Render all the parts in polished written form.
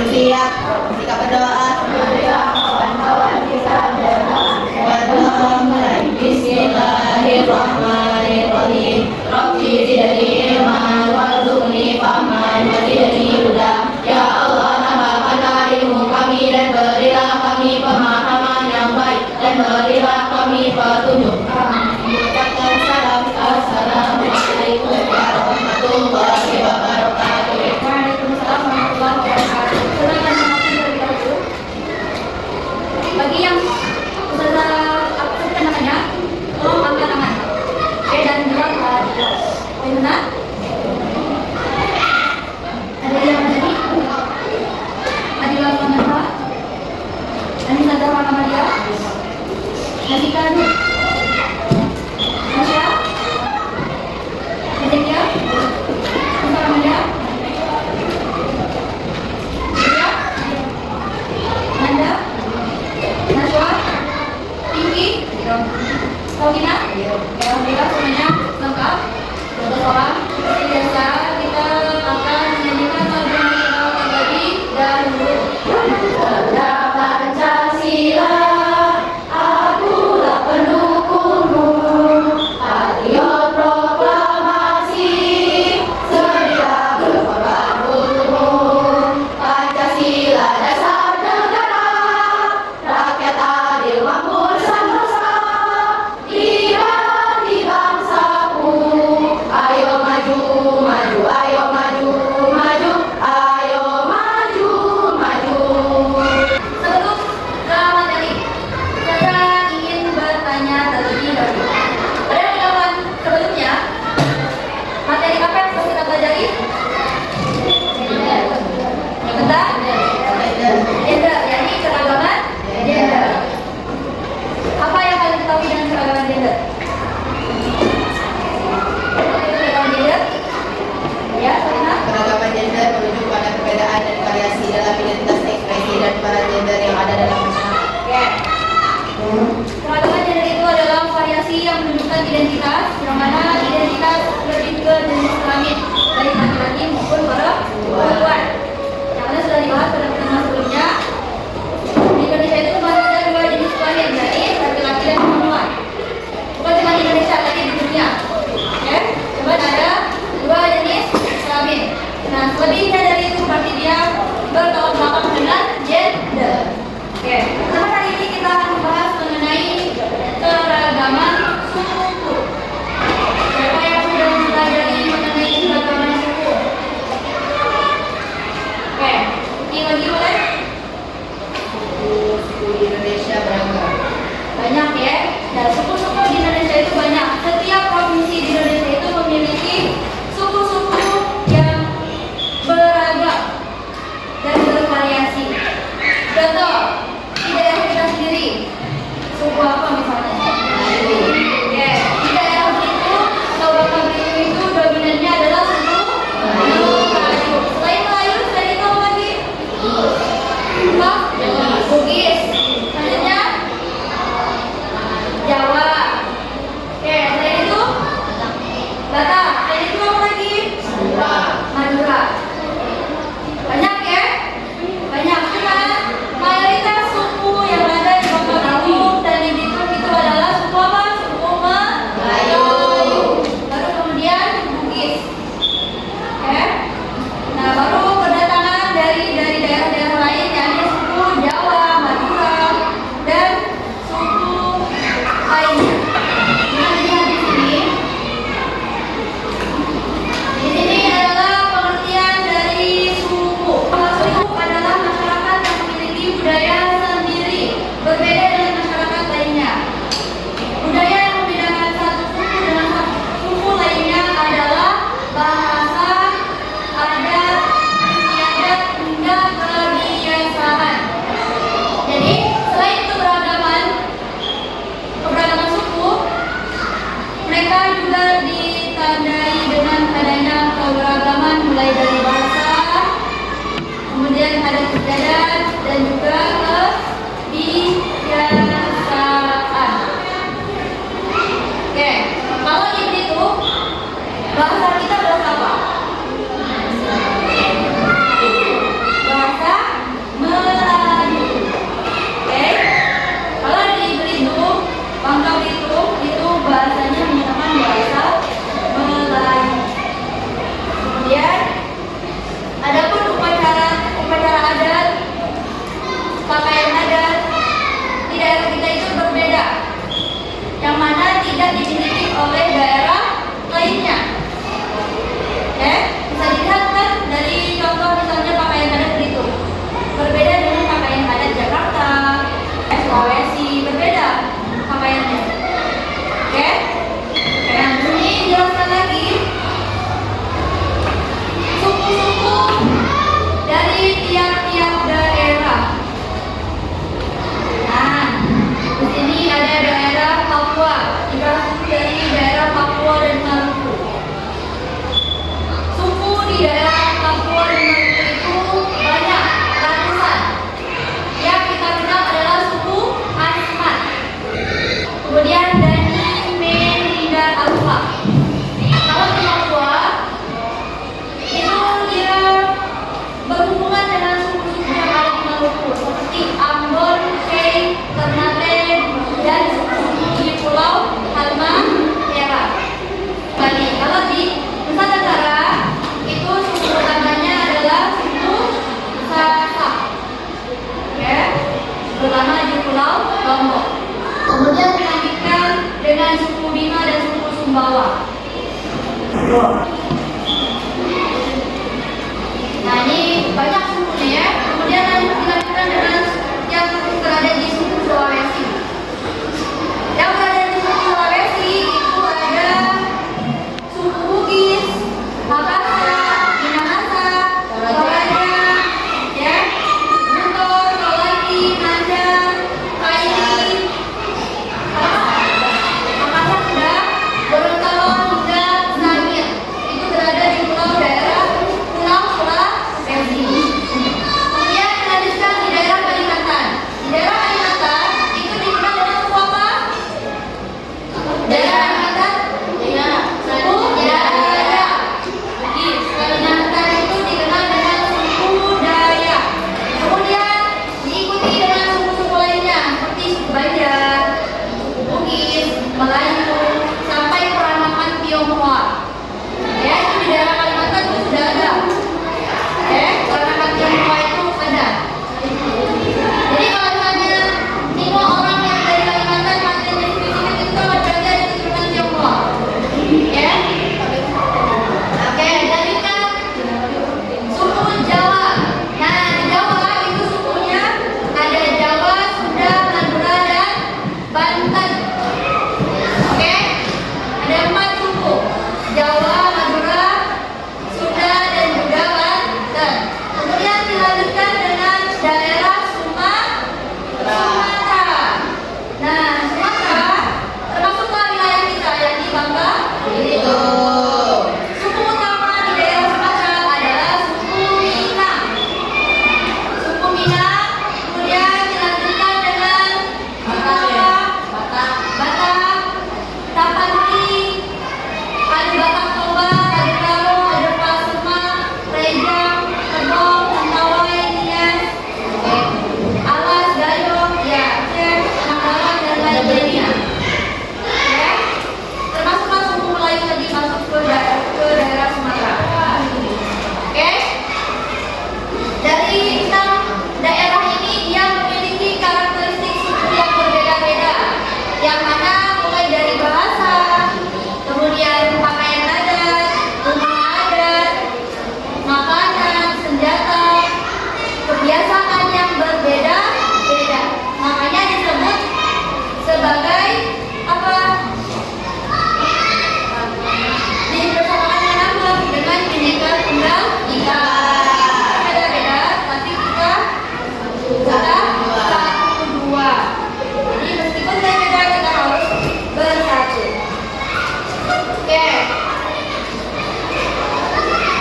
Siap, kita berdoa. Kawan-kawan kita berdoa mulai. Bismillahirrahmanirrahim. Rabbi zidni ilman warzuqni fahman wa zidni huda. Ya Allah, tambahkanlah ilmu kami dan berilah kami pemahaman yang baik dan berilah kami petunjuk. Mengucapkan salam. Assalamualaikum warahmatullahi wabarakatuh. Waalaikumsalam warahmatullahi wabarakatuh. Silakan terlebih dahulu. Bagi yang sudah apa namanya, tolong angkat tangan. Oke, dan bilang benar. Ada yang tadi? Adila Manapa, Anissa Dharma Namadia, Nadika Nur, Nasya, Hezekia, Anissa Ramadia, Nanda, Najwa, Pinky, Saudina, alhamdulillah semuanya lengkap. Untuk orang biasa kita akan menyanyikan lagu nasional terlebih dahulu. Bendera Pancasila, akulah pendukungmu. Patriot proklamasi, sedia berkorban untukmu. Pancasila dasar negara, rakyat adil makmur sentosa, di bangsaku. Ayo maju, maju, ayo maju, maju, ayo maju, maju. Sebelum ke materi, saya ingin bertanya terlebih dahulu. Pada rekaman sebelumnya, materi apa yang harus kita pelajari? Tentang gender, yakni keragaman gender. Apa yang kalian ketahui dengan keragaman gender? Keragaman gender? Ya, Saudara? Keragaman gender merujuk pada perbedaan dan variasi dalam identitas ekspresi dan peran gender yang ada dalam masyarakat. Oke. Keragaman gender itu adalah variasi yang menunjukkan identitas, yang mana identitas lebih ke jenis kelamin, baik laki-laki maupun perempuan. Yang mana sudah dibahas pada pertemuan sebelumnya. Di Indonesia itu cuma ada dua jenis kelamin, yakni laki-laki dan perempuan. Bukan cuma di Indonesia, tapi di dunia. Oke, cuma ada dua jenis kelamin. Nah, selebihnya dari itu berarti dia bertolak belakang dengan gender. Oke, pertama kali ini kita akan membahas mengenai keragaman suku. Siapa yang sudah mempelajari mengenai keragaman suku? Oke, ini lagi boleh? Suku di Indonesia beragam. Banyak ya. Dan suku-suku di Indonesia itu banyak. Setiap provinsi di Indonesia itu memiliki suku-suku yang beragam dan bervariasi. Contoh, di daerah kita sendiri, suku apa misalnya? Oke, di daerah Belitung atau Bangka Belitung itu dominannya adalah suku Melayu. Selain Melayu, selain itu apa lagi? Bugis. Selanjutnya Jawa. Oke, selain itu Batak. Selain itu apa lagi? Madura. Banyak ya? Banyak. Cuma mayoritas suku yang ada di Bangka Belitung dan di Belitung itu adalah suku apa? Suku Melayu. Baru kemudian Bugis. Oke. Nah, baru kedatangan dari daerah-daerah lain, yakni suku Jawa, Madura, dan suku lainnya. Nah, lihat di sini. Di sini adalah pengertian dari suku. Suku adalah masyarakat yang memiliki budaya sendiri, berbeda dengan masyarakat lainnya. Budaya yang membedakan satu suku dengan satu suku lainnya adalah bahasa, adat, istiadat, hingga kebiasaan. Jadi, selain keberagaman suku, mereka juga ditandai dengan adanya keberagaman mulai dari bahasa, kemudian adat istiadat, dan juga kebiasaan. Oke, kalau itu bahasa kita bahasa apa? Bahasa Sumbawa. Nah ini banyak sukunya ya. Kemudian dilanjutkan dengan yang berada di suku Sulawesi. Yang berada di suku Sulawesi itu ada suku Bugis, Makassar, Minahasa, Toraja, ya, Buton, Tolaki, Nandan, Kaili, Makassar sudah, Gorontalo hingga Sangir. Itu berada di pulau Sulawesi. Kemudian dilanjutkan di daerah Kalimantan. Di daerah Kalimantan itu dikenal dengan suku apa? Daerah Kalimantan suku Dayak. Bugis. Kalimantan itu dikenal dengan suku Dayak. Kemudian diikuti dengan suku-suku lainnya seperti suku Banjar, suku Bugis, Melayu, sampai peranakan Tionghoa. Ya, itu di daerah Kalimantan itu sudah ada. Ya, peranakan Tionghoa itu ada. Jadi kalau misalnya semua orang yang dari Kalimantan masih di spesifik itu berada di keturunan Tionghoa. Ya. Oke, lanjutkan suku Jawa. Nah, di Jawa itu sukunya ada Jawa, Sunda, Madura, dan Banten. Oke, ada 4 suku: Jawa, Madura, Sunda, dan juga Banten. Kemudian dilanjutkan dengan daerah Sumatera. Nah, Sumatera termasuklah wilayah kita yang di Bangka Belitung. Suku utama di daerah Sumatera adalah suku Minang. Suku Minang, kemudian dilanjutkan dengan Batak, Tapanuli, ada Batak Toba, ada Karo, ada Pasemang, Rejang, Kedong, Mentawai, Nias, Alas, Gayong, ya, Aceh, Manggalan, dan lain-lainnya. Ya, termasuklah suku Melayu tadi masuk ke daerah Sumatera. Oke, dari 6 daerah ini dia memiliki karakteristik suku yang berbeda-beda, yang mana mulai dari bahasa, kemudian pakaian adat, rumah adat, makanan, senjata, kebiasaan yang berbeda-beda. Makanya disebut sebagai apa? Dipersamakan dengan Bhinneka Tunggal Ika. Beda-beda, tapi kita satu dua. Jadi meskipun berbeda kita harus bersatu. Oke.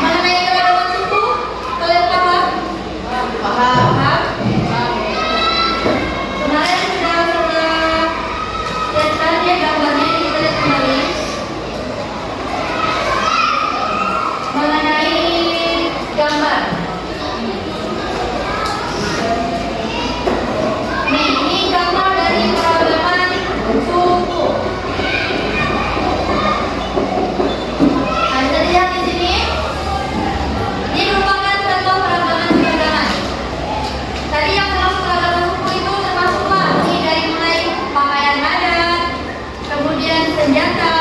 Mengenai keragaman suku, kalian paham? Paham? Kemarin sudah lihat ya gambarnya, ini kita lihat kembali. Mengenai gambar. Nih, ini gambar dari keragaman suku. Nah, bisa dilihat di sini. Ini merupakan contoh keragaman. Tadi yang termasuk keragaman suku itu termasuklah ini dari mulai pakaian adat, kemudian senjata,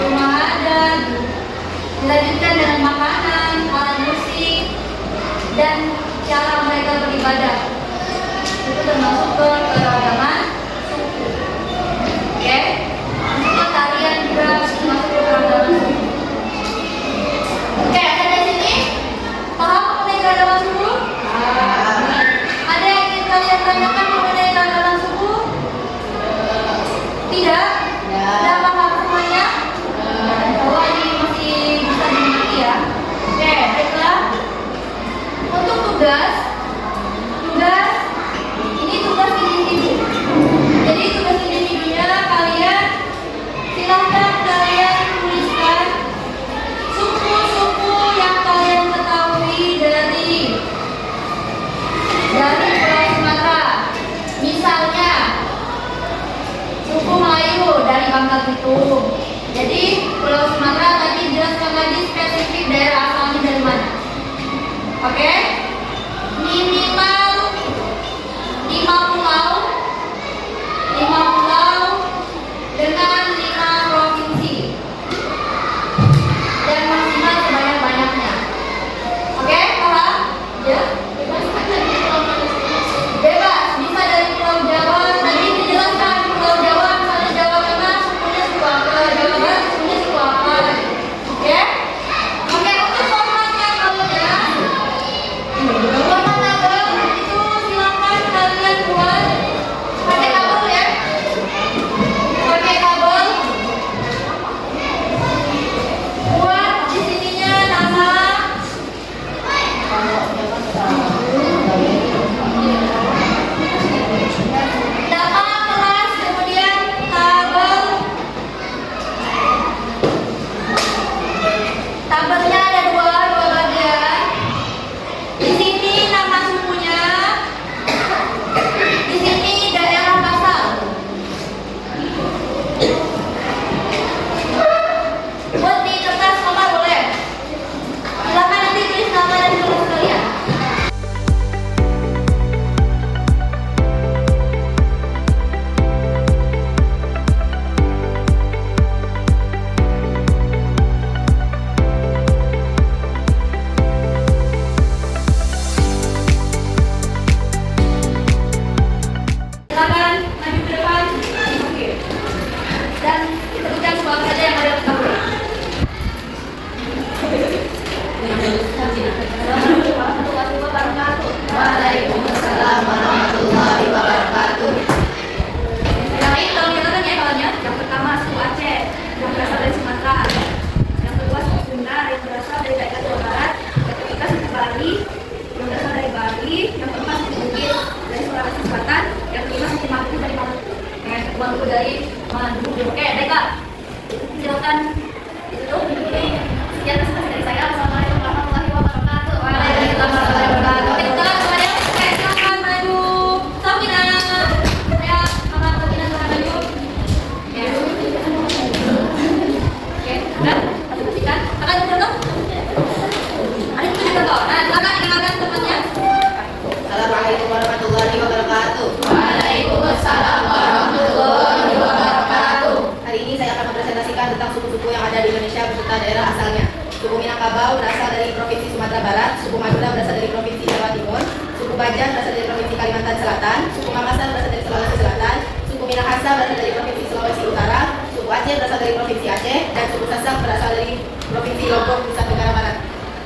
rumah adat, dilanjutkan dengan makanan, alat musik, dan cara mereka beribadah. Itu termasuk ke keragaman suku. Oke, juga tarian juga termasuk ke keragaman suku. Oke, sampai sini paham mengenai keragaman suku? Ada yang ingin kalian tanyakan mengenai keragaman suku? Tidak? Sudah paham semuanya? Bahwa ini masih bisa dimengerti ya. Oke, baiklah. Untuk tugas ini tugas individu. Jadi tugas individunya kalian silahkan kalian tuliskan suku-suku yang kalian ketahui dari Pulau Sumatera. Misalnya suku Melayu dari Bangka Belitung. Jadi Pulau Sumatera tadi jelaskan lagi spesifik daerah asalnya dari mana. Oke? Minimal 5 pulau dengan 5 provinsi. suku dari Madu. Oke, baik Kak. Silakan itu. Sekian presentasi dari saya. Assalamualaikum warahmatullahi wabarakatuh. Waalaikumsalam warahmatullahi wabarakatuh. Oke, kita semuanya silakan maju. Samina. Saya Mama Samina silakan maju. Ya. Oke, udah. Perhatikan. Akan dulu. Ada itu juga toh. Nah, silakan dengarkan temannya. Assalamualaikum warahmatullahi wabarakatuh. Waalaikumsalam warahmatullahi wabarakatuh. Hari ini saya akan mempresentasikan tentang suku-suku yang ada di Indonesia beserta daerah asalnya. Suku Minangkabau berasal dari Provinsi Sumatera Barat, suku Madura berasal dari Provinsi Jawa Timur, suku Bajan berasal dari Provinsi Kalimantan Selatan, suku Makassar berasal dari Sulawesi Selatan, suku Minahasa berasal dari Provinsi Sulawesi Utara, suku Aceh berasal dari Provinsi Aceh, dan suku Sasak berasal dari Provinsi Lombok, Nusa Tenggara Barat.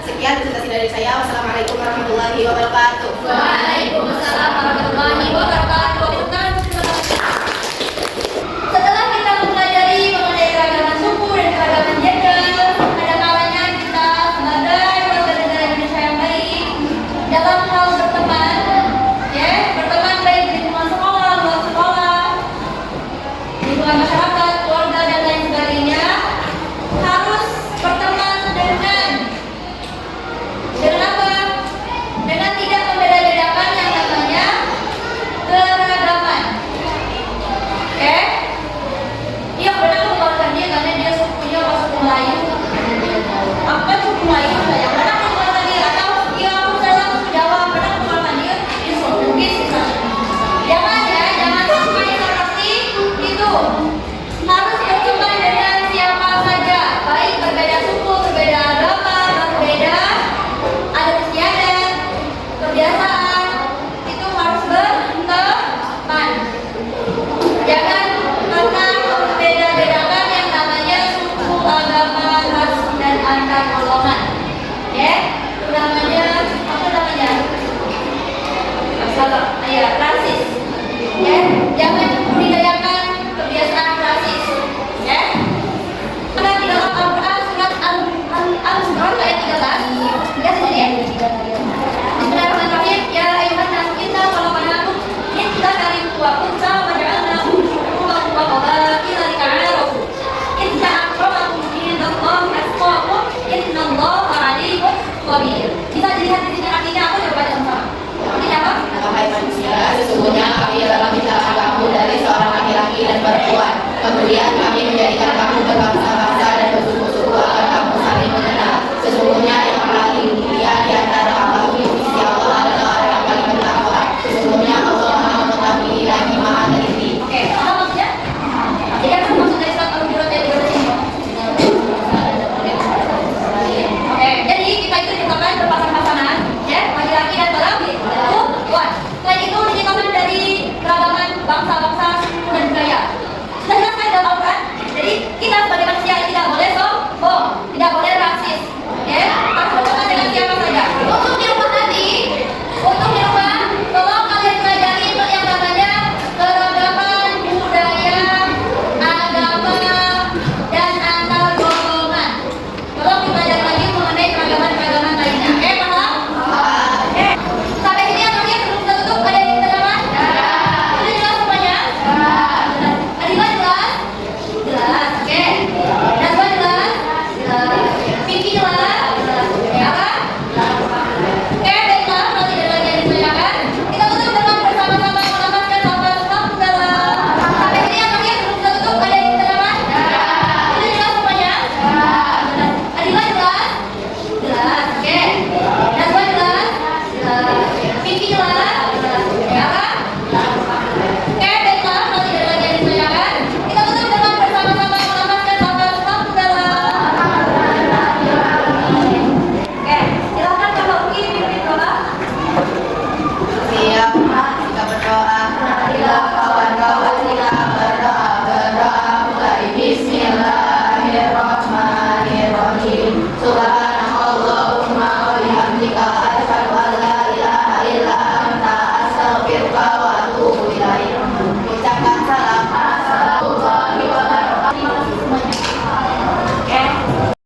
Sekian presentasi dari saya. Wassalamualaikum warahmatullahi wabarakatuh. Waalaikumsalam warahmatullahi wabarakatuh. Setelah kita mempelajari mengenai keragaman suku dan keragaman gender, ada kalanya kita sebagai warga negara Indonesia yang baik dalam hal berteman, ya, berteman baik di lingkungan sekolah, luar sekolah, lingkungan masyarakat, keluarga dan lain sebagainya, harus berteman dengan apa? Dengan tidak membeda-bedakan yang namanya keragaman. Oke? Dia benar mengeluarkan dia karena dia sukunya suku Melayu. Apa suku Melayu saya? Benar mengeluarkan dia atau dia misalnya suku Jawa benar mengeluarkan dia suku Bugis misalnya. Jangan ya, jangan sampai seperti itu. Harus berteman dengan siapa saja, baik berbeda suku, berbeda agama, berbeda adat istiadat, kebiasaan, itu harus berteman. Jangan karena membeda-bedakan yang namanya suku, agama, ras, dan antar golongan. Ya, itu namanya apa namanya? Salah, ya rasis. Ya.